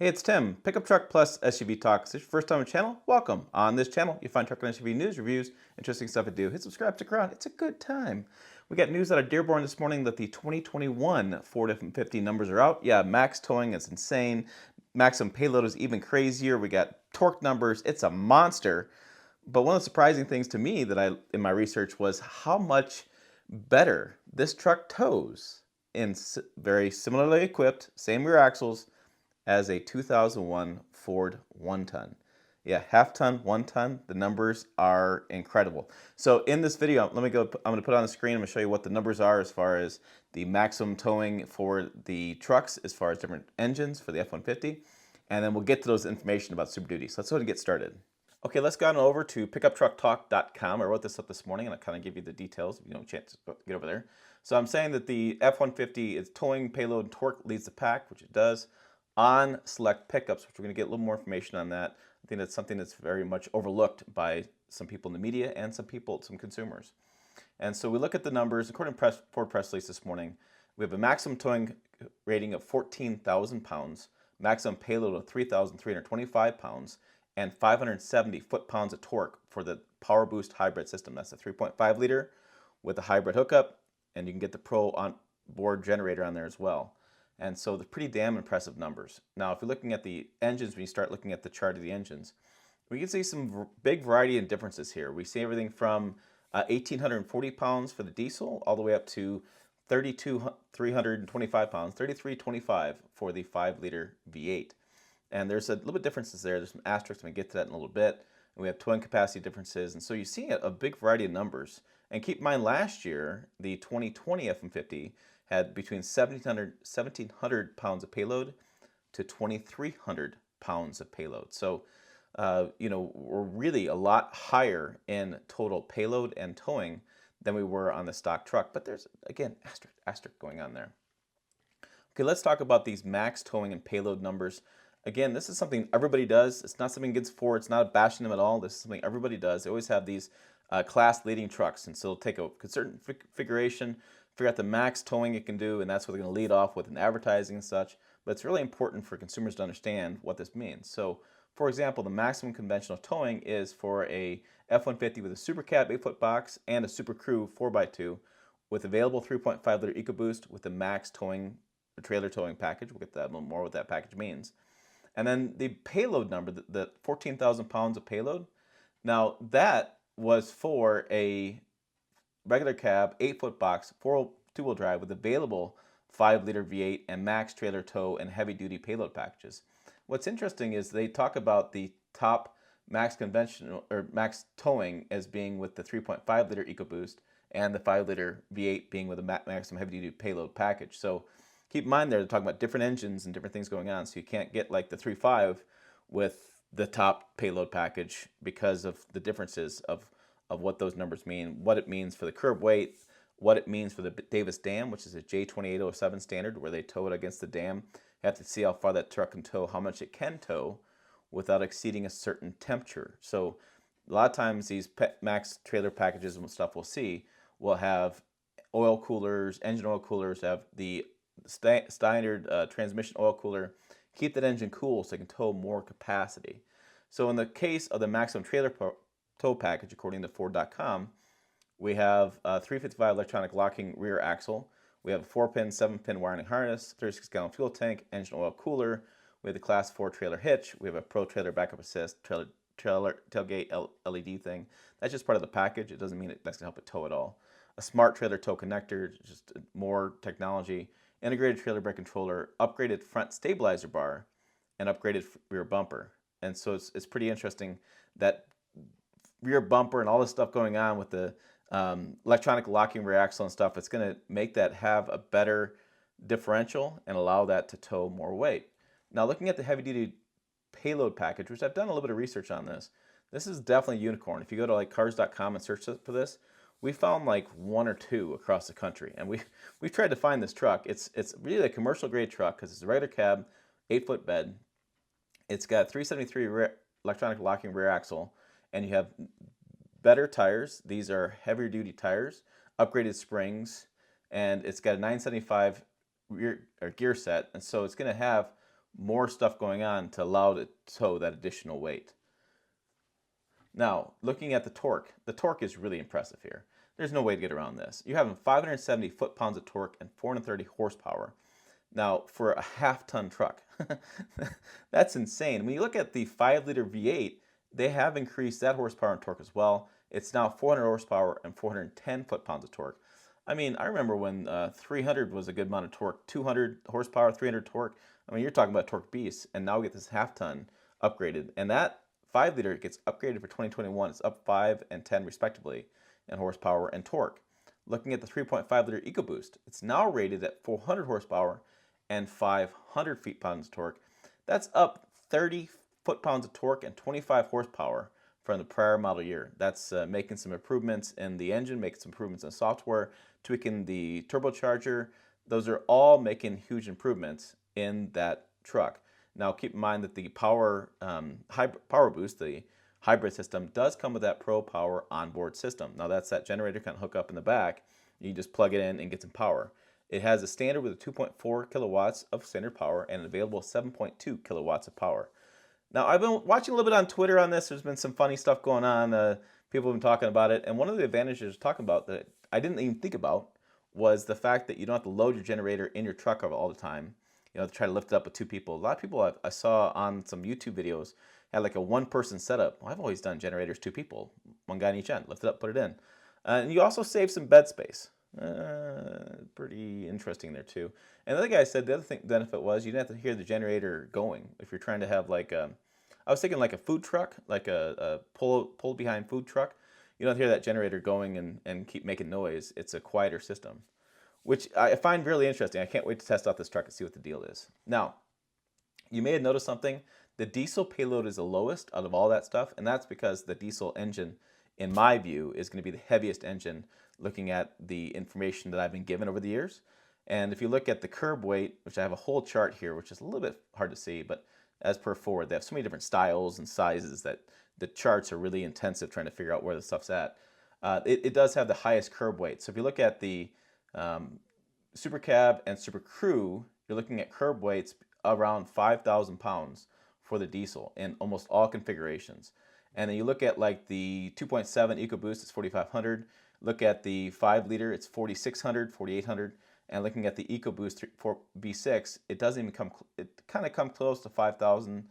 Hey, it's Tim, Pickup Truck Plus SUV Talk. Is this your first time on the channel? Welcome. On this channel, you find truck and SUV news, reviews, interesting stuff to do. Hit subscribe, stick around. It's a good time. We got news out of Dearborn this morning that the 2021 Ford F-150 numbers are out. Yeah, max towing is insane. Maximum payload is even crazier. We got torque numbers. It's a monster. But one of the surprising things to me that in my research was how much better this truck tows in very similarly equipped, same rear axles, as a 2001 Ford 1-ton. Yeah, half-ton, 1-ton, the numbers are incredible. So in this video, I'm going to put it on the screen, I'm going to show you what the numbers are as far as the maximum towing for the trucks, as far as different engines for the F-150, and then we'll get to those information about Super Duty. So let's go ahead and get started. Okay, let's go on over to pickuptrucktalk.com. I wrote this up this morning, and I'll kind of give you the details if you don't have a chance to get over there. So I'm saying that the F-150 is towing, payload, and torque leads the pack, which it does, on select pickups, which we're going to get a little more information on that. I think that's something that's very much overlooked by some people in the media and some consumers. And so we look at the numbers. According to Ford press release this morning, we have a maximum towing rating of 14,000 pounds, maximum payload of 3,325 pounds, and 570 foot-pounds of torque for the Power Boost hybrid system. That's a 3.5 liter with a hybrid hookup, and you can get the Pro on-board generator on there as well. And so they're pretty damn impressive numbers. Now, if you're looking at the engines, when you start looking at the chart of the engines, we can see some big variety and differences here. We see everything from 1,840 pounds for the diesel all the way up to 3,325 pounds, 3,325 for the 5-liter V8. And there's a little bit differences there. There's some asterisks. I'm going to get to that in a little bit. And we have towing capacity differences. And so you see a big variety of numbers. And keep in mind, last year, the 2020 F-150 had between 1,700 pounds of payload to 2,300 pounds of payload. So, we're really a lot higher in total payload and towing than we were on the stock truck. But there's, again, asterisk going on there. Okay, let's talk about these max towing and payload numbers. Again, this is something everybody does. It's not something against Ford. It's not bashing them at all. This is something everybody does. They always have these class-leading trucks, and so they'll take a certain configuration, figure out the max towing it can do, and that's what they're going to lead off with in advertising and such. But it's really important for consumers to understand what this means. So, for example, the maximum conventional towing is for a F-150 with a Super Cab 8-foot box and a Super Crew 4x2 with available 3.5 liter EcoBoost with the max towing, the trailer towing package. We'll get that a little more what that package means. And then the payload number, the 14,000 pounds of payload. Now that was for a regular cab, 8-foot box, two-wheel drive with available 5-liter V8 and max trailer tow and heavy-duty payload packages. What's interesting is they talk about the top max conventional or max towing as being with the 3.5-liter EcoBoost and the 5-liter V8 being with a maximum heavy-duty payload package. So keep in mind they're talking about different engines and different things going on. So you can't get like the 3.5 with the top payload package because of the differences of what those numbers mean, what it means for the curb weight, what it means for the Davis Dam, which is a J2807 standard where they tow it against the dam. You have to see how far that truck can tow, how much it can tow without exceeding a certain temperature. So a lot of times these max trailer packages and stuff we'll see will have oil coolers, engine oil coolers, have the standard transmission oil cooler, keep that engine cool so it can tow more capacity. So in the case of the maximum trailer tow package, according to Ford.com, we have a 355 electronic locking rear axle. We have a 4-pin, 7-pin wiring harness, 36-gallon fuel tank, engine oil cooler. We have the Class 4 trailer hitch. We have a Pro Trailer Backup Assist, trailer tailgate LED thing. That's just part of the package. It doesn't mean that's going to help it tow at all. A smart trailer tow connector, just more technology. Integrated trailer brake controller, upgraded front stabilizer bar, and upgraded rear bumper. And so it's pretty interesting that rear bumper and all this stuff going on with the electronic locking rear axle and stuff, it's going to make that have a better differential and allow that to tow more weight. Now, looking at the heavy-duty payload package, which I've done a little bit of research on this is definitely a unicorn. If you go to like cars.com and search for this, we found like one or two across the country, and we've tried to find this truck. It's really a commercial grade truck because it's a regular cab, 8-foot bed. It's got 373 electronic locking rear axle, and you have better tires. These are heavier duty tires, upgraded springs, and it's got a 975 gear set, and so it's going to have more stuff going on to allow it to tow that additional weight. Now, looking at the torque is really impressive here. There's no way to get around this. You have 570 foot-pounds of torque and 430 horsepower. Now, for a half-ton truck, that's insane. When you look at the 5-liter V8, they have increased that horsepower and torque as well. It's now 400 horsepower and 410 foot-pounds of torque. I mean, I remember when 300 was a good amount of torque, 200 horsepower, 300 torque. I mean, you're talking about torque beasts, and now we get this half-ton upgraded. And that 5-liter gets upgraded for 2021. It's up 5 and 10 respectively in horsepower and torque. Looking at the 3.5-liter EcoBoost, it's now rated at 400 horsepower and 500 foot-pounds of torque. That's up 30 foot-pounds of torque and 25 horsepower from the prior model year. That's making some improvements in the engine, making some improvements in the software, tweaking the turbocharger. Those are all making huge improvements in that truck. Now keep in mind that the power boost, the hybrid system, does come with that Pro Power onboard system. Now that's that generator kind of hook up in the back. You just plug it in and get some power. It has a standard with a 2.4 kilowatts of standard power and an available 7.2 kilowatts of power. Now, I've been watching a little bit on Twitter on this. There's been some funny stuff going on. People have been talking about it. And one of the advantages talking about that I didn't even think about was the fact that you don't have to load your generator in your truck all the time. You know, to try to lift it up with two people. A lot of people I saw on some YouTube videos had like a one-person setup. Well, I've always done generators, two people, one guy on each end. Lift it up, put it in. And you also save some bed space. Pretty interesting there too. And the other guy said the other benefit was you didn't have to hear the generator going. If you're trying to have like I was thinking like a food truck, like a pull behind food truck. You don't hear that generator going and keep making noise. It's a quieter system, which I find really interesting. I can't wait to test out this truck and see what the deal is. Now, you may have noticed something. The diesel payload is the lowest out of all that stuff, and that's because the diesel engine, in my view, is going to be the heaviest engine looking at the information that I've been given over the years. And if you look at the curb weight, which I have a whole chart here, which is a little bit hard to see, but as per Ford, they have so many different styles and sizes that the charts are really intensive trying to figure out where the stuff's at. It does have the highest curb weight. So if you look at the Super Cab and Super Crew, you're looking at curb weights around 5,000 pounds for the diesel in almost all configurations. And then you look at like the 2.7 EcoBoost, it's 4,500. Look at the 5-liter, it's 4,600, 4,800. And looking at the EcoBoost B6, it doesn't even come, it kind of comes close to 5,000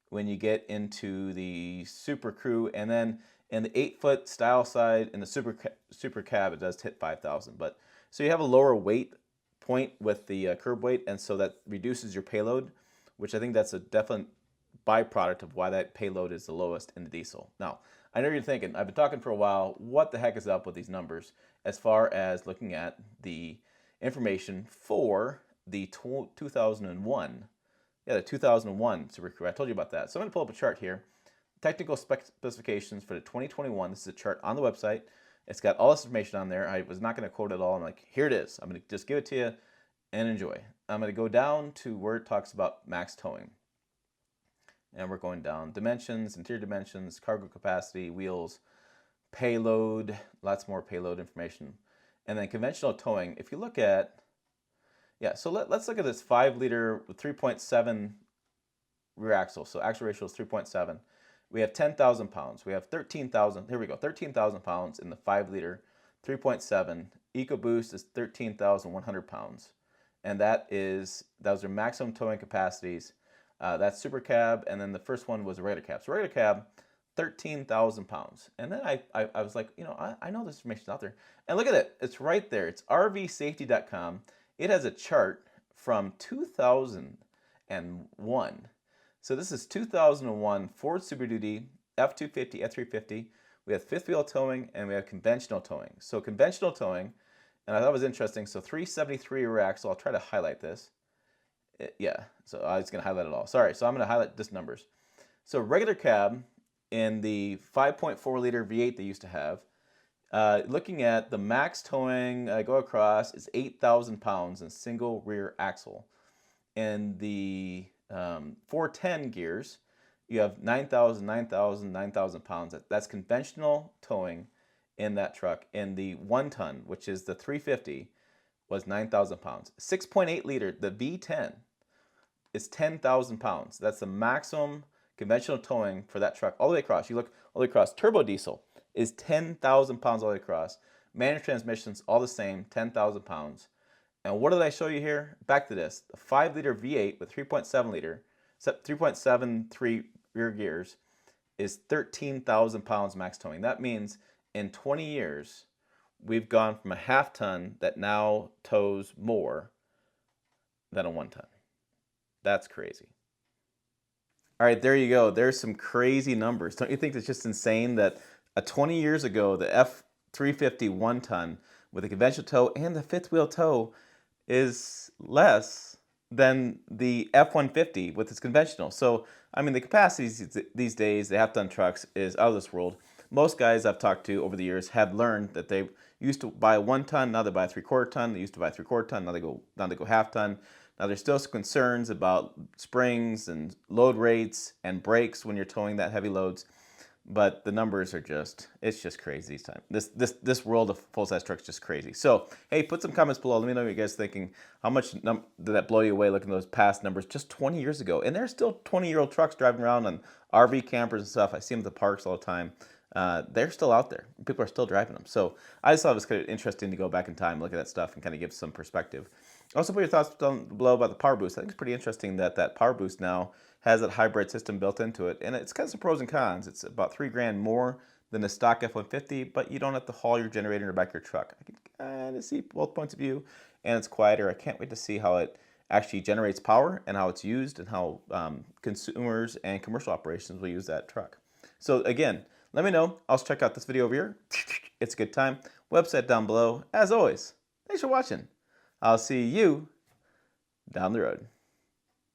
when you get into the Super Crew. And then in the 8-foot style side, in the Super Cab, it does hit 5,000. But so you have a lower weight point with the curb weight, and so that reduces your payload, which I think that's a definite byproduct of why that payload is the lowest in the diesel. Now, I know you're thinking, I've been talking for a while, what the heck is up with these numbers as far as looking at the information for the 2001, the 2001 Super Crew. I told you about that. So I'm going to pull up a chart here. Technical specifications for the 2021. This is a chart on the website. It's got all this information on there. I was not going to quote it all. I'm like, here it is. I'm going to just give it to you and enjoy. I'm going to go down to where it talks about max towing. And we're going down dimensions, interior dimensions, cargo capacity, wheels, payload, lots more payload information. And then conventional towing, if you look at, so let's look at this 5-liter with 3.7 rear axle. So axle ratio is 3.7. We have 10,000 pounds. We have 13,000, here we go, 13,000 pounds in the 5-liter, 3.7. EcoBoost is 13,100 pounds. And those are maximum towing capacities. That's Super Cab, and then the first one was a regular cab. So regular cab, 13,000 pounds. And then I was like, I know this information's out there. And look at it. It's right there. It's rvsafety.com. It has a chart from 2001. So this is 2001 Ford Super Duty, F-250, F-350. We have fifth wheel towing, and we have conventional towing. So conventional towing, and I thought it was interesting. So 373 rear axle. I'll try to highlight this. So I was going to highlight it all. Sorry, so I'm going to highlight just numbers. So regular cab in the 5.4-liter V8 they used to have, looking at the max towing go across is 8,000 pounds in single rear axle. And the 410 gears, you have 9,000, 9,000, 9,000 pounds. That's conventional towing in that truck. And the 1-ton, which is the 350, was 9,000 pounds. 6.8 liter, the V10, is 10,000 pounds. That's the maximum conventional towing for that truck all the way across. You look all the way across. Turbo diesel is 10,000 pounds all the way across. Manual transmissions, all the same, 10,000 pounds. And what did I show you here? Back to this. A 5-liter V8 with 3.7 liter, 3.73 rear gears is 13,000 pounds max towing. That means in 20 years, we've gone from a half ton that now tows more than a 1 ton. That's crazy. All right, there you go. There's some crazy numbers. Don't you think it's just insane that 20 years ago, the F-350 1 ton with a conventional tow and the fifth wheel tow is less than the F-150 with its conventional. So, I mean, the capacities these days, the half-ton trucks is out of this world. Most guys I've talked to over the years have learned that they used to buy a 1 ton, now they buy a 3/4 ton. They used to buy a 3/4 ton, now they go half ton. Now there's still some concerns about springs and load rates and brakes when you're towing that heavy loads. But the numbers are it's just crazy this time. This world of full-size trucks is just crazy. So, hey, put some comments below. Let me know what you guys are thinking. How much did that blow you away looking at those past numbers just 20 years ago? And there's still 20-year-old trucks driving around on RV campers and stuff. I see them at the parks all the time. They're still out there. People are still driving them. So I just thought it was kind of interesting to go back in time, look at that stuff, and kind of give some perspective. Also, put your thoughts down below about the power boost. I think it's pretty interesting that that power boost now has that hybrid system built into it, and it's kind of some pros and cons. It's about $3,000 more than the stock F-150, but you don't have to haul your generator in the back of your truck. I can kind of see both points of view, and it's quieter. I can't wait to see how it actually generates power and how it's used and how consumers and commercial operations will use that truck. So again, let me know. I'll check out this video over here. It's a good time. Website down below. As always, thanks for watching. I'll see you down the road.